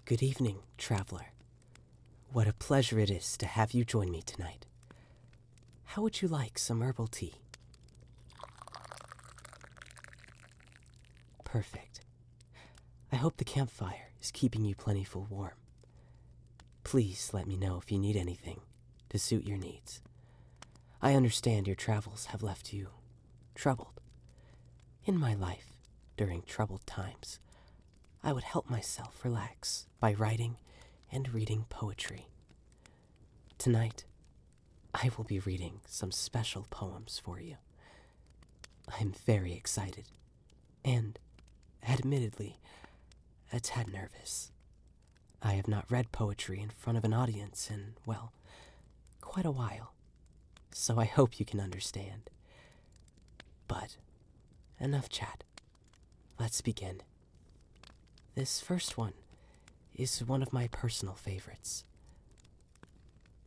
Good evening, traveler. What a pleasure it is to have you join me tonight. How would you like some herbal tea? Perfect. I hope the campfire is keeping you plentiful warm. Please let me know if you need anything to suit your needs. I understand your travels have left you troubled. In my life, during troubled times, I would help myself relax by writing and reading poetry. Tonight, I will be reading some special poems for you. I'm very excited and, admittedly, a tad nervous. I have not read poetry in front of an audience in, well, quite a while, so I hope you can understand. But enough chat. Let's begin. This first one is one of my personal favorites.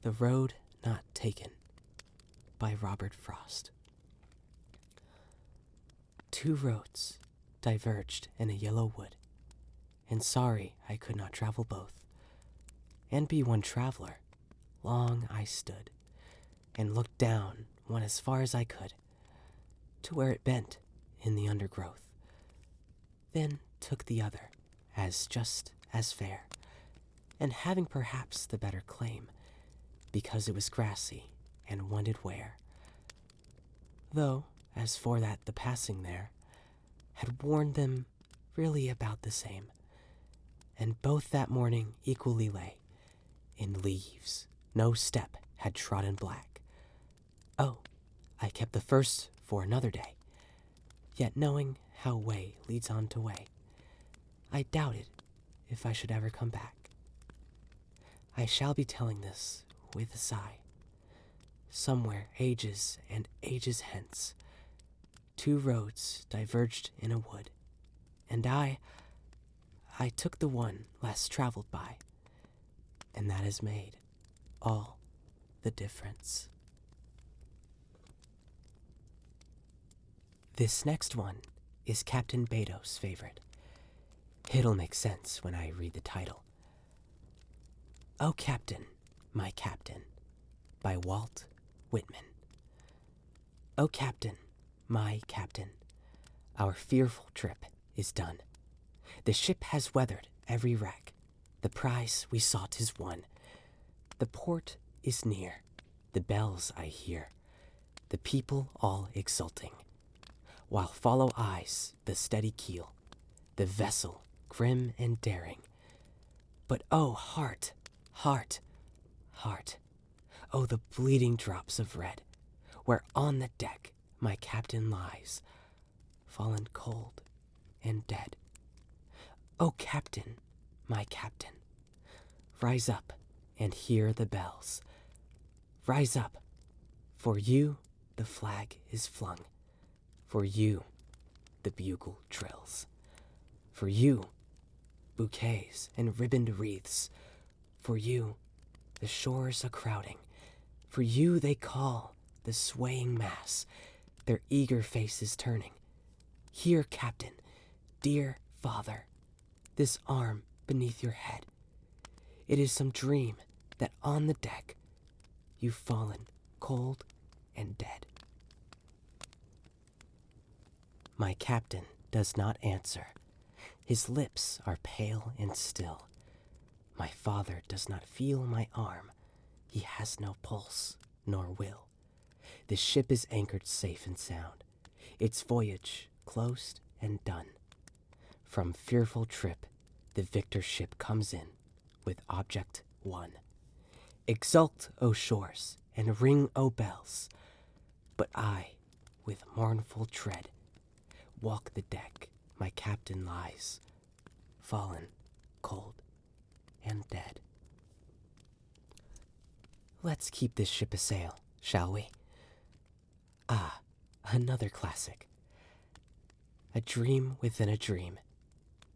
The Road Not Taken by Robert Frost. Two roads diverged in a yellow wood, and sorry I could not travel both, and be one traveler. Long I stood, and looked down one as far as I could, to where it bent in the undergrowth, then took the other as just as fair, and having perhaps the better claim, because it was grassy and wanted wear. Though, as for that the passing there had warned them really about the same, and both that morning equally lay in leaves, no step had trodden black. Oh, I kept the first for another day, yet knowing how way leads on to way, I doubted if I should ever come back. I shall be telling this with a sigh. Somewhere ages and ages hence, two roads diverged in a wood, and I took the one less traveled by, and that has made all the difference. This next one is Captain Beto's favorite. It'll make sense when I read the title. Oh, Captain, My Captain, by Walt Whitman. Oh, Captain, my Captain, our fearful trip is done. The ship has weathered every wreck. The prize we sought is won. The port is near. The bells I hear. The people all exulting, while follow eyes the steady keel, the vessel grim and daring. But oh, heart, heart, heart, oh, the bleeding drops of red, where on the deck my captain lies, fallen cold and dead. Oh, Captain, my Captain, rise up and hear the bells. Rise up, for you the flag is flung, for you the bugle trills, for you bouquets and ribboned wreaths, for you the shores are crowding, for you they call the swaying mass, their eager faces turning. Here, Captain, dear father, this arm beneath your head. It is some dream that on the deck you've fallen cold and dead. My captain does not answer. His lips are pale and still. My father does not feel my arm. He has no pulse nor will. The ship is anchored safe and sound, its voyage closed and done. From fearful trip, the victor ship comes in with object won. Exult, O shores, and ring, O bells. But I, with mournful tread, walk the deck my captain lies, fallen, cold, and dead. Let's keep this ship a sail, shall we? Ah, another classic. A Dream Within a Dream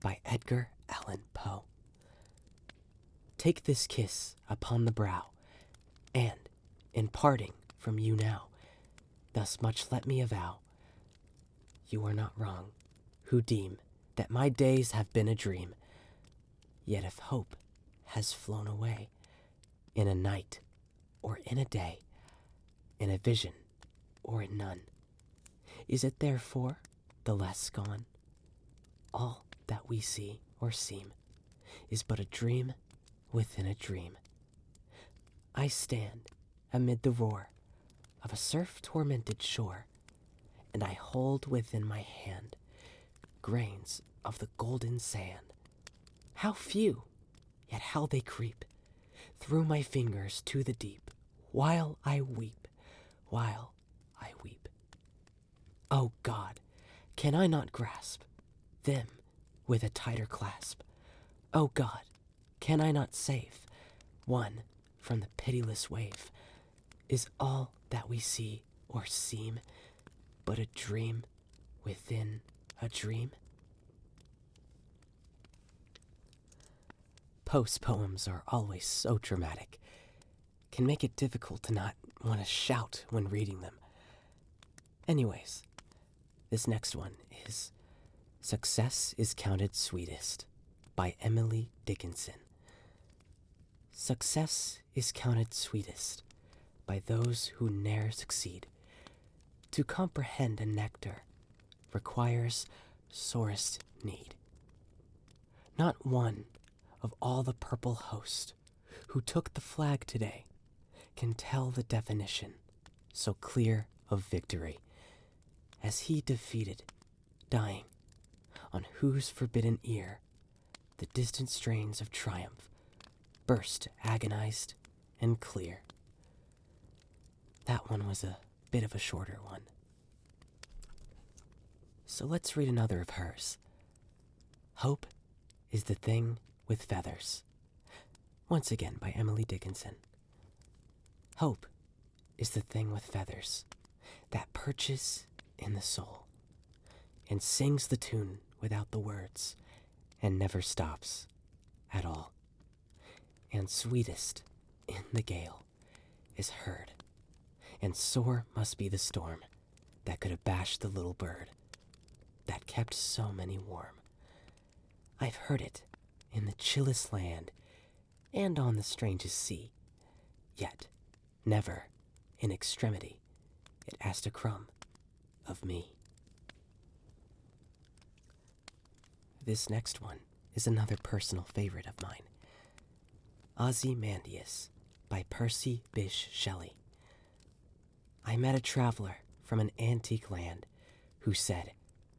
by Edgar Allan Poe. Take this kiss upon the brow, and, in parting from you now, thus much let me avow, you are not wrong, who deem that my days have been a dream. Yet if hope has flown away, in a night or in a day, in a vision or in none, is it therefore the less gone? All that we see or seem is but a dream within a dream. I stand amid the roar of a surf-tormented shore, and I hold within my hand grains of the golden sand. How few, yet how they creep through my fingers to the deep, while I weep, while I weep. Oh God, can I not grasp them with a tighter clasp? Oh God, can I not save one from the pitiless wave? Is all that we see or seem but a dream within a dream? Poe's poems are always so dramatic, can make it difficult to not want to shout when reading them. Anyways, this next one is Success is Counted Sweetest by Emily Dickinson. Success is counted sweetest by those who ne'er succeed. To comprehend a nectar requires sorest need. Not one of all the purple host who took the flag today can tell the definition so clear of victory as he defeated, dying, on whose forbidden ear the distant strains of triumph burst agonized and clear. That one was a bit of a shorter one. So let's read another of hers. Hope is the Thing with Feathers. Once again by Emily Dickinson. Hope is the thing with feathers that perches in the soul and sings the tune without the words and never stops at all. And sweetest in the gale is heard, and sore must be the storm that could have bashed the little bird that kept so many warm. I've heard it in the chillest land and on the strangest sea, yet never in extremity it asked a crumb of me. This next one is another personal favorite of mine. Ozymandias by Percy Bysshe Shelley. I met a traveler from an antique land who said,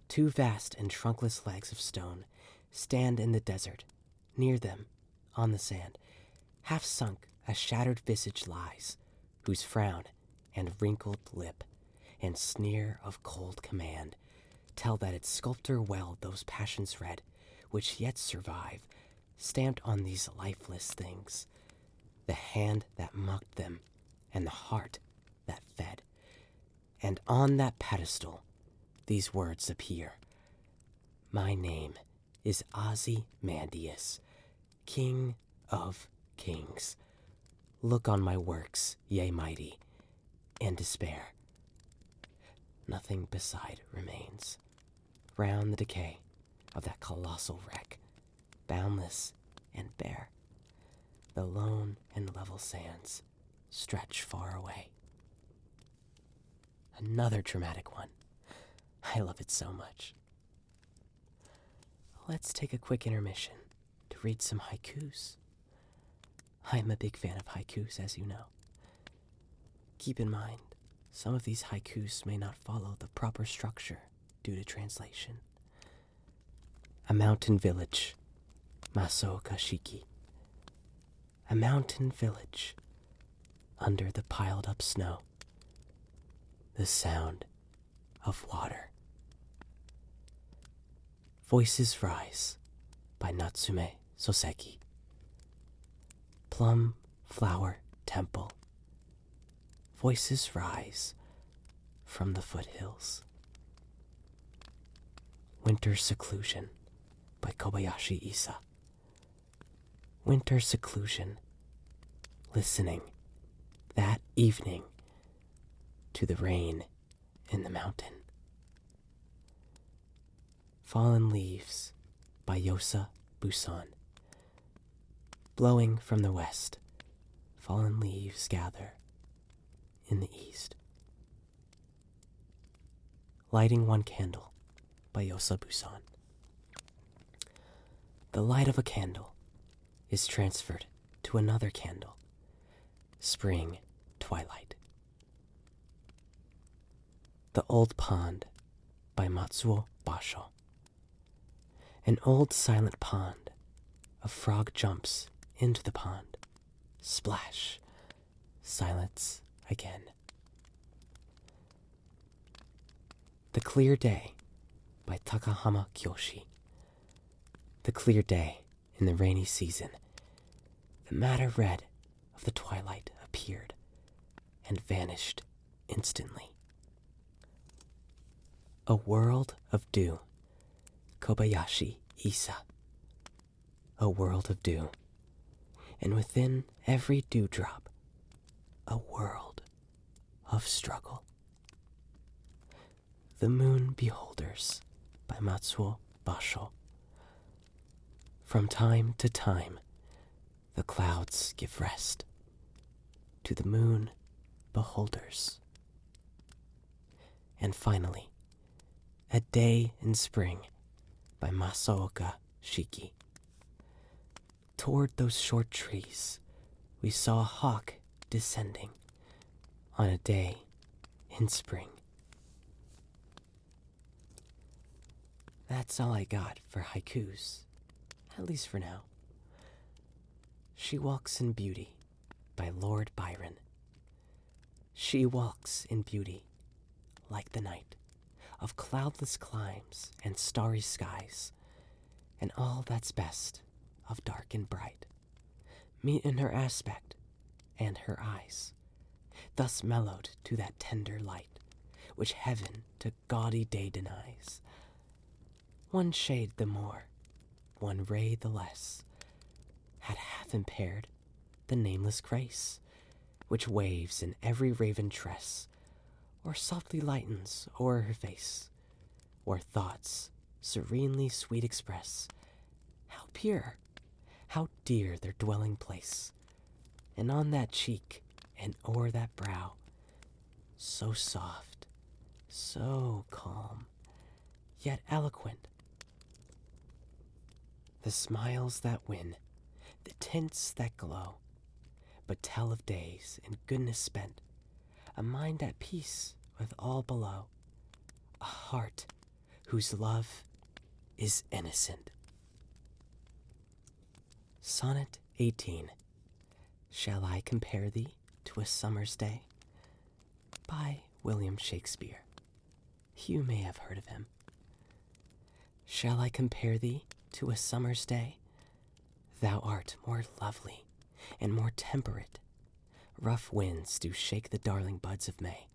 2 vast and trunkless legs of stone stand in the desert. Near them, on the sand, half sunk a shattered visage lies, whose frown and wrinkled lip and sneer of cold command tell that its sculptor well those passions red which yet survive, stamped on these lifeless things, the hand that mocked them and the heart that fed. And on that pedestal these words appear: my name is Ozymandias, King of Kings. Look on my works, ye mighty, and despair. Nothing beside remains. Round the decay of that colossal wreck, boundless and bare, the lone and level sands stretch far away. Another dramatic one. I love it so much. Let's take a quick intermission to read some haikus. I'm a big fan of haikus, as you know. Keep in mind, some of these haikus may not follow the proper structure due to translation. A mountain village, Masoka Shiki. A mountain village, under the piled up snow. The sound of water. Voices Rise by Natsume Soseki. Plum Flower Temple. Voices rise from the foothills. Winter Seclusion by Kobayashi Isa. Winter seclusion, listening that evening to the rain in the mountain. Fallen Leaves by Yosa Busan. Blowing from the west, fallen leaves gather in the east. Lighting one candle by Yosabu-san. The light of a candle is transferred to another candle. Spring twilight. The Old Pond by Matsuo Basho. An old silent pond. A frog jumps into the pond. Splash. Silence again. The Clear Day by Takahama Kyoshi. The clear day in the rainy season. The madder red of the twilight appeared and vanished instantly. A World of Dew, Kobayashi Isa. A world of dew, and within every dewdrop, a world of struggle. The Moon Beholders by Matsuo Basho. From time to time, the clouds give rest to the moon beholders. And finally, A Day in Spring by Masaoka Shiki. Toward those short trees, we saw a hawk descending on a day in spring. That's all I got for haikus, at least for now. She Walks in Beauty by Lord Byron. She walks in beauty like the night of cloudless climes and starry skies, and all that's best of dark and bright meet in her aspect and her eyes, thus mellowed to that tender light which heaven to gaudy day denies. One shade the more, one ray the less, had half impaired the nameless grace which waves in every raven tress, or softly lightens o'er her face, or thoughts serenely sweet express how pure, how dear their dwelling place, and on that cheek and o'er that brow, so soft, so calm, yet eloquent. The smiles that win, the tints that glow, but tell of days in goodness spent, a mind at peace with all below, a heart whose love is innocent. Sonnet 18. Shall I Compare Thee to a Summer's Day? By William Shakespeare. You may have heard of him. Shall I compare thee to a summer's day? Thou art more lovely and more temperate. Rough winds do shake the darling buds of May,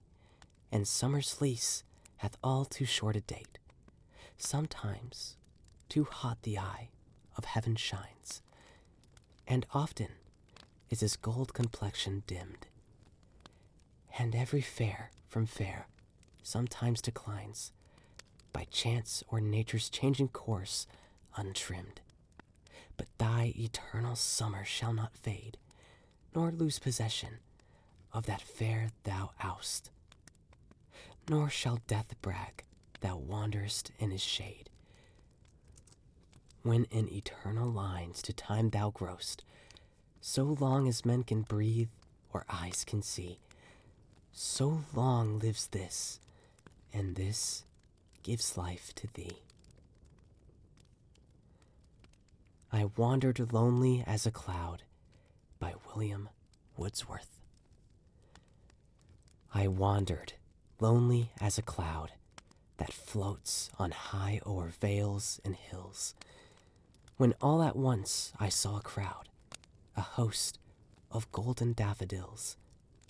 and summer's fleece hath all too short a date. Sometimes too hot the eye of heaven shines, and often is his gold complexion dimmed. And every fair from fair sometimes declines, by chance or nature's changing course untrimmed. But thy eternal summer shall not fade, nor lose possession of that fair thou oust. Nor shall death brag thou wanderest in his shade. When in eternal lines to time thou growst, so long as men can breathe or eyes can see, so long lives this, and this gives life to thee. I Wandered Lonely as a Cloud by William Wordsworth. I wandered lonely as a cloud that floats on high o'er vales and hills, when all at once I saw a crowd, a host of golden daffodils,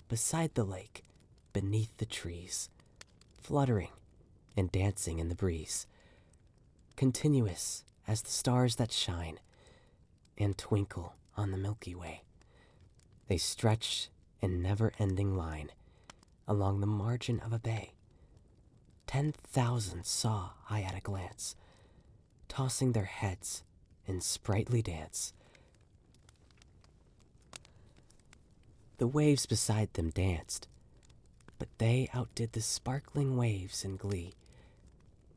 beside the lake, beneath the trees, fluttering and dancing in the breeze, continuous as the stars that shine and twinkle on the Milky Way. They stretched in never-ending line along the margin of a bay. 10,000 saw I at a glance, tossing their heads in sprightly dance, The waves beside them danced, but they outdid the sparkling waves in glee.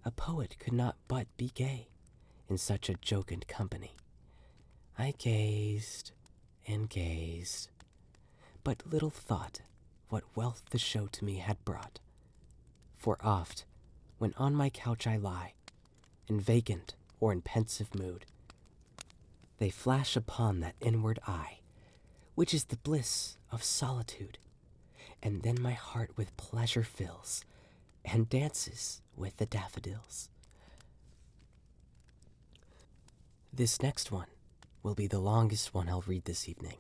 A poet could not but be gay in such a jocund company. I gazed and gazed, but little thought what wealth the show to me had brought. For oft, when on my couch I lie, in vacant or in pensive mood, they flash upon that inward eye, which is the bliss of solitude. And then my heart with pleasure fills, and dances with the daffodils. This next one will be the longest one I'll read this evening.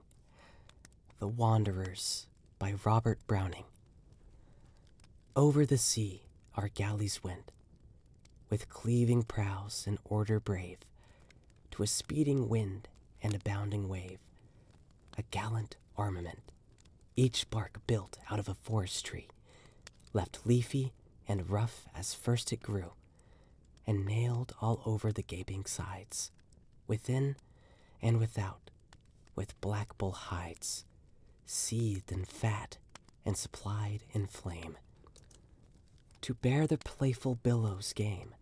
The Wanderers by Robert Browning. Over the sea our galleys went, with cleaving prows and order brave, to a speeding wind and a bounding wave, a gallant armament, each bark built out of a forest tree, left leafy and rough as first it grew, and nailed all over the gaping sides, within and without, with black bull hides, seethed and fat and supplied in flame, to bear the playful billows' game.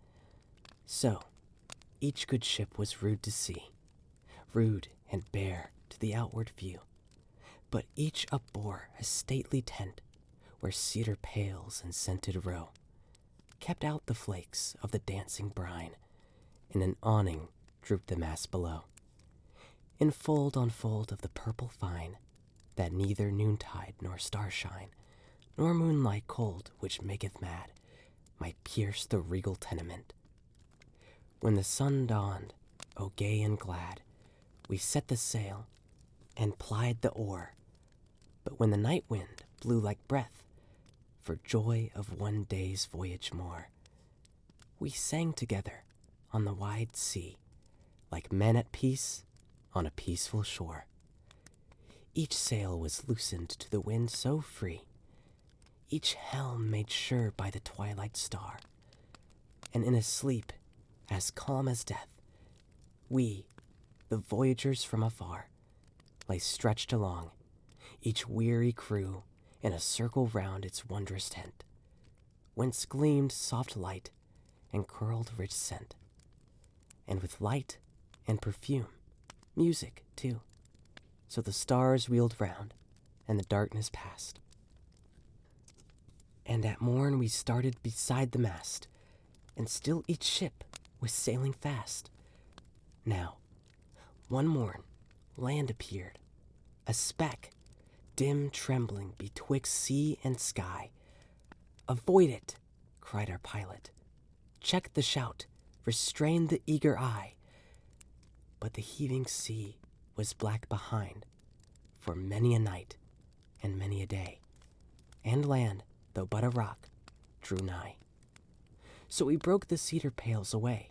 So each good ship was rude to see, rude and bare to the outward view, but each upbore a stately tent, where cedar pales and scented roe kept out the flakes of the dancing brine, and an awning drooped the mast below. In fold on fold of the purple fine, that neither noontide nor starshine, nor moonlight cold which maketh mad, might pierce the regal tenement. When the sun dawned, O gay and glad, we set the sail and plied the oar. But when the night wind blew like breath, for joy of one day's voyage more, we sang together on the wide sea, like men at peace on a peaceful shore. Each sail was loosened to the wind so free, each helm made sure by the twilight star, and in a sleep as calm as death, we, the voyagers from afar, lay stretched along, each weary crew in a circle round its wondrous tent, whence gleamed soft light and curled rich scent, and with light and perfume, music too. So the stars wheeled round, and the darkness passed. And at morn we started beside the mast, and still each ship was sailing fast. Now, one morn, land appeared, a speck, dim trembling betwixt sea and sky. "Avoid it," cried our pilot. "Check the shout, restrain the eager eye." But the heaving sea was black behind, for many a night and many a day, and land, though but a rock, drew nigh. So we broke the cedar pales away,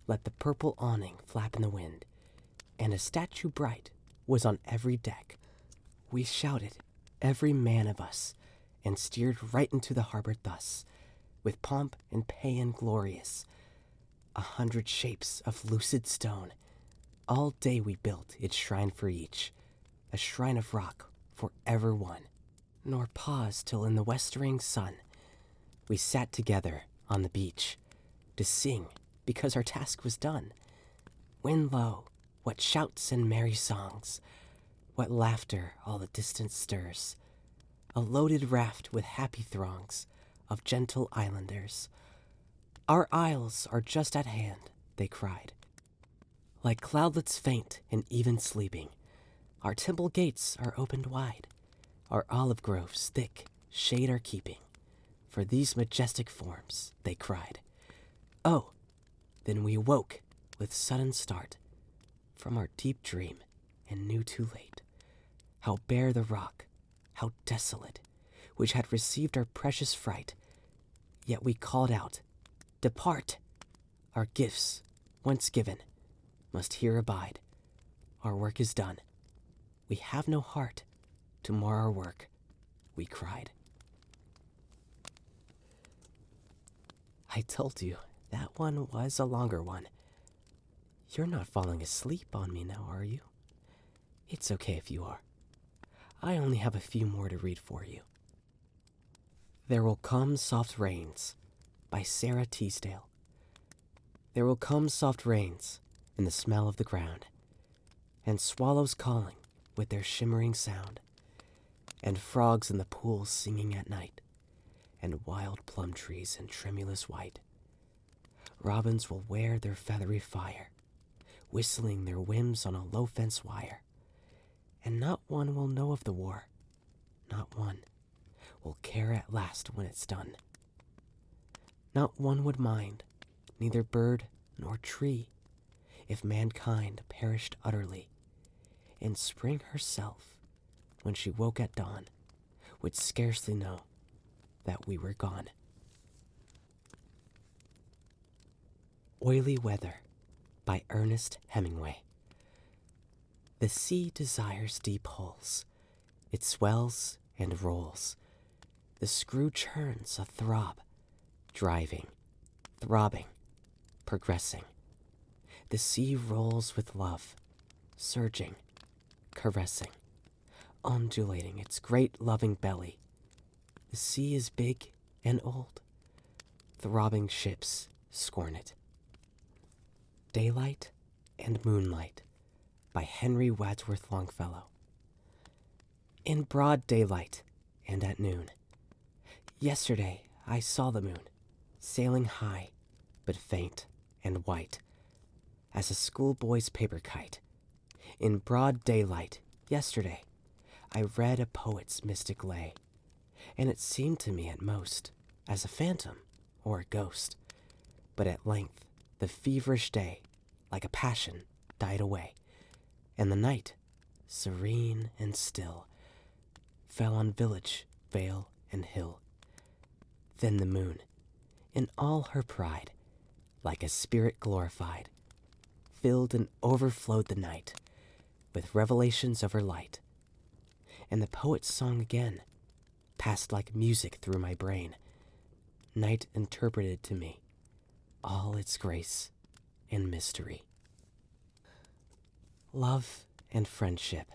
let the purple awning flap in the wind, and a statue bright was on every deck. We shouted, every man of us, and steered right into the harbor thus, with pomp and paean glorious, 100 shapes of lucid stone. All day we built its shrine for each, a shrine of rock for ever one, nor paused till in the westering sun we sat together on the beach to sing because our task was done. When lo, what shouts and merry songs, what laughter all the distance stirs, a loaded raft with happy throngs of gentle islanders. "Our isles are just at hand," they cried. "Like cloudlets faint and even sleeping, our temple gates are opened wide. Our olive groves thick shade are keeping for these majestic forms," they cried. Oh, then we woke with sudden start from our deep dream, and knew too late how bare the rock, how desolate, which had received our precious fright. Yet we called out, "Depart! Our gifts, once given, must here abide. Our work is done. We have no heart to mar our work," we cried. I told you that one was a longer one. You're not falling asleep on me now, are you? It's okay if you are. I only have a few more to read for you. There Will Come Soft Rains by Sarah Teasdale. There will come soft rains in the smell of the ground, and swallows calling with their shimmering sound, and frogs in the pools singing at night, and wild plum trees in tremulous white. Robins will wear their feathery fire, whistling their whims on a low fence wire, and not one will know of the war, not one will care at last when it's done. Not one would mind, neither bird nor tree, if mankind perished utterly, and spring herself, when she woke at dawn, would scarcely know that we were gone. Oily Weather by Ernest Hemingway. The sea desires deep holes. It swells and rolls. The screw churns a throb, driving, throbbing, progressing. The sea rolls with love, surging, caressing, undulating its great loving belly. The sea is big and old. Throbbing ships scorn it. Daylight and Moonlight by Henry Wadsworth Longfellow. In broad daylight and at noon, yesterday I saw the moon, sailing high, but faint and white, as a schoolboy's paper kite. In broad daylight yesterday I read a poet's mystic lay, and it seemed to me at most as a phantom or a ghost. But at length the feverish day, like a passion, died away, and the night, serene and still, fell on village, vale, and hill. Then the moon, in all her pride, like a spirit glorified, filled and overflowed the night with revelations of her light. And the poet's song again passed like music through my brain. Night interpreted to me all its grace and mystery. Love and Friendship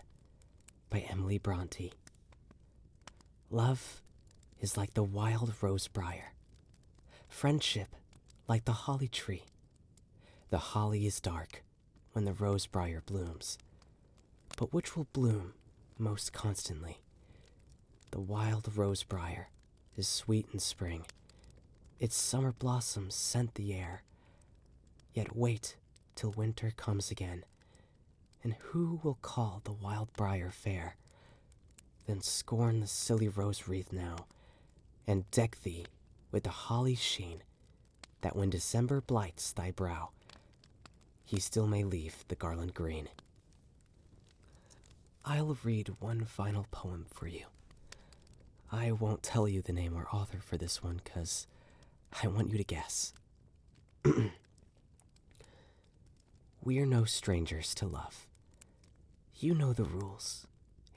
by Emily Bronte. Love is like the wild rose briar, friendship like the holly tree. The holly is dark when the rose briar blooms, but which will bloom most constantly? The wild rose briar is sweet in spring. Its summer blossoms scent the air. Yet wait till winter comes again, and who will call the wild briar fair? Then scorn the silly rose wreath now, and deck thee with the holly's sheen, that when December blights thy brow, he still may leave the garland green. I'll read one final poem for you. I won't tell you the name or author for this one, 'cause I want you to guess. We're no strangers to love. You know the rules,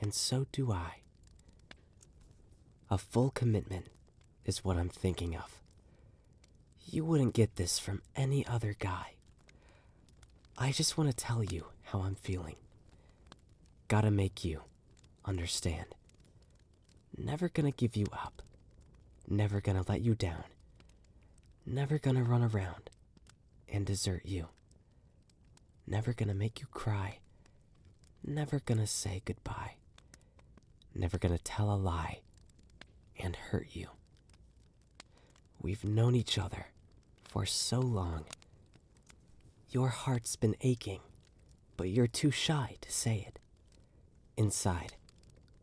and so do I. A full commitment is what I'm thinking of. You wouldn't get this from any other guy. I just want to tell you how I'm feeling. Gotta make you understand. Never gonna give you up. Never gonna let you down. Never gonna run around and desert you. Never gonna make you cry. Never gonna say goodbye. Never gonna tell a lie and hurt you. We've known each other for so long. Your heart's been aching, but you're too shy to say it. Inside,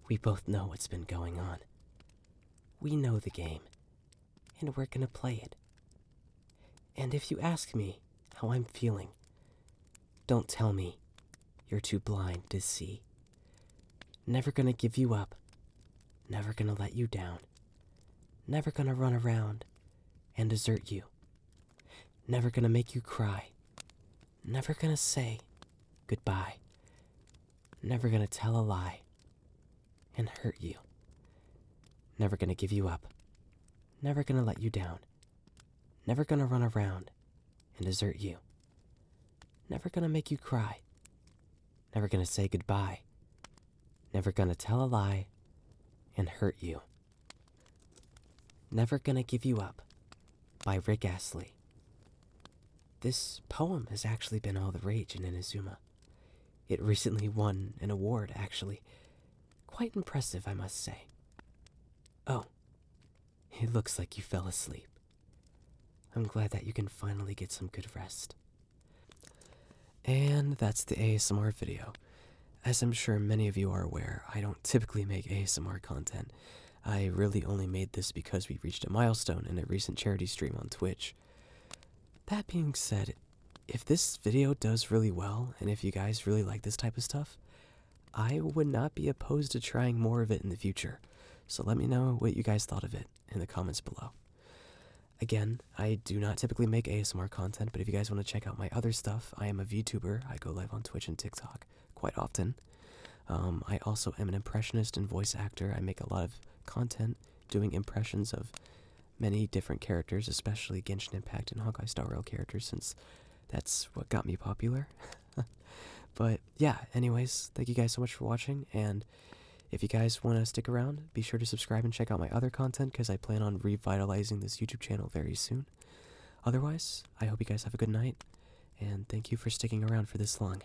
we both know what's been going on. We know the game, and we're gonna play it. And if you ask me how I'm feeling, don't tell me you're too blind to see. Never gonna give you up. Never gonna let you down. Never gonna run around and desert you. Never gonna make you cry. Never gonna say goodbye. Never gonna tell a lie and hurt you. Never gonna give you up. Never gonna let you down. Never gonna run around and desert you. Never gonna make you cry. Never gonna say goodbye. Never gonna tell a lie and hurt you. Never Gonna Give You Up by Rick Astley. This poem has actually been all the rage in Inazuma. It recently won an award, actually. Quite impressive, I must say. Oh, it looks like you fell asleep. I'm glad that you can finally get some good rest. And that's the ASMR video. As I'm sure many of you are aware, I don't typically make ASMR content. I really only made this because we reached a milestone in a recent charity stream on Twitch. That being said, if this video does really well, and if you guys really like this type of stuff, I would not be opposed to trying more of it in the future. So let me know what you guys thought of it in the comments below. Again, I do not typically make ASMR content, but if you guys want to check out my other stuff, I am a VTuber. I go live on Twitch and TikTok quite often. I also am an impressionist and voice actor. I make a lot of content doing impressions of many different characters, especially Genshin Impact and Honkai Star Rail characters, since that's what got me popular. But yeah, anyways, thank you guys so much for watching, and if you guys want to stick around, be sure to subscribe and check out my other content, because I plan on revitalizing this YouTube channel very soon. Otherwise, I hope you guys have a good night, and thank you for sticking around for this long.